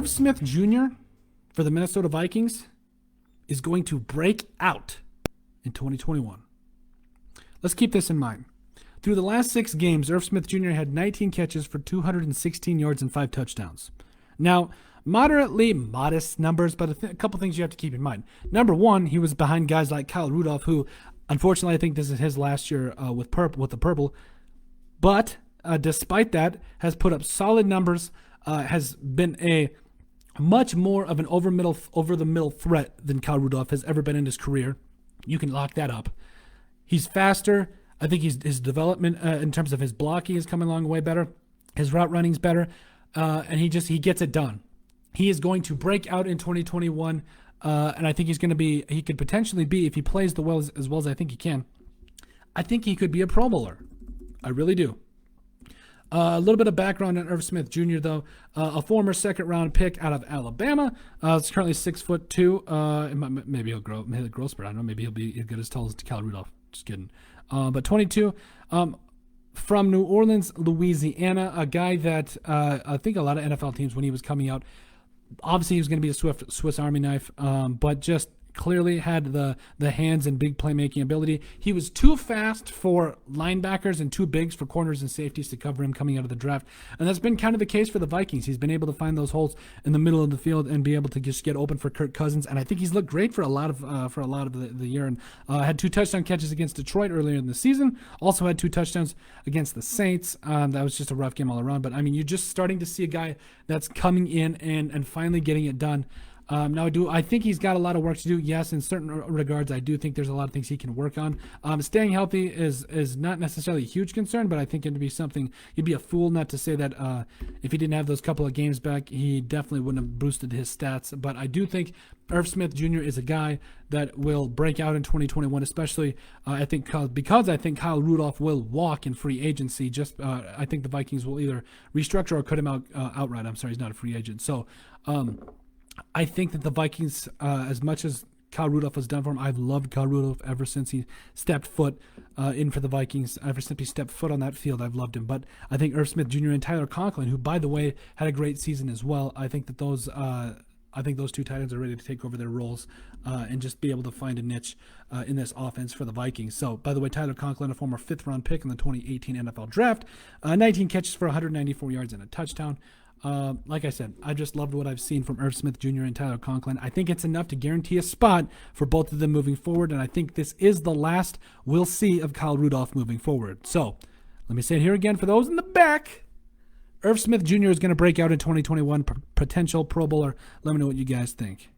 Irv Smith Jr. for the Minnesota Vikings is going to break out in 2021. Let's keep this in mind. Through the last 6 games, Irv Smith Jr. had 19 catches for 216 yards and 5 touchdowns. Now, moderately modest numbers, but a couple things you have to keep in mind. Number one, he was behind guys like Kyle Rudolph, who, unfortunately, I think this is his last year with the purple. But despite that, has put up solid numbers, has been a much more of an over the middle threat than Kyle Rudolph has ever been in his career. You can lock that up. He's faster. I think his development in terms of his blocking is coming along way better. His route running's better, and he gets it done. He is going to break out in 2021, and I think he could potentially be, if he plays as well as I think he can, I think he could be a Pro Bowler. I really do. A little bit of background on Irv Smith Jr., though. A former second-round pick out of Alabama. He's currently 6'2". Maybe he'll grow spurt. I don't know. Maybe he'll be as good as tall as Kyle Rudolph. Just kidding. But 22. From New Orleans, Louisiana. A guy that I think a lot of NFL teams, when he was coming out, obviously he was going to be a Swiss Army knife, but just clearly had the hands and big playmaking ability. He was too fast for linebackers and too big for corners and safeties to cover him coming out of the draft. And that's been kind of the case for the Vikings. He's been able to find those holes in the middle of the field and be able to just get open for Kirk Cousins. And I think he's looked great for a lot of the year. And had 2 touchdown catches against Detroit earlier in the season. Also had 2 touchdowns against the Saints. That was just a rough game all around. But I mean, you're just starting to see a guy that's coming in and finally getting it done. Now, I think he's got a lot of work to do. Yes, in certain regards, I do think there's a lot of things he can work on. Staying healthy is not necessarily a huge concern, but I think it'd be something. You'd be a fool not to say that if he didn't have those couple of games back, he definitely wouldn't have boosted his stats. But I do think Irv Smith Jr. is a guy that will break out in 2021, especially because I think Kyle Rudolph will walk in free agency. I think the Vikings will either restructure or cut him out outright. I'm sorry, he's not a free agent. So. I think that the Vikings, as much as Kyle Rudolph has done for him, I've loved Kyle Rudolph ever since he stepped foot in for the Vikings. Ever since he stepped foot on that field, I've loved him. But I think Irv Smith Jr. and Tyler Conklin, who, by the way, had a great season as well, I think that those 2 tight ends are ready to take over their roles and just be able to find a niche in this offense for the Vikings. So, by the way, Tyler Conklin, a former 5th-round pick in the 2018 NFL Draft, 19 catches for 194 yards and a touchdown. Like I said, I just loved what I've seen from Irv Smith Jr. and Tyler Conklin. I think it's enough to guarantee a spot for both of them moving forward, and I think this is the last we'll see of Kyle Rudolph moving forward. So, let me say it here again for those in the back. Irv Smith Jr. is going to break out in 2021, potential Pro Bowler. Let me know what you guys think.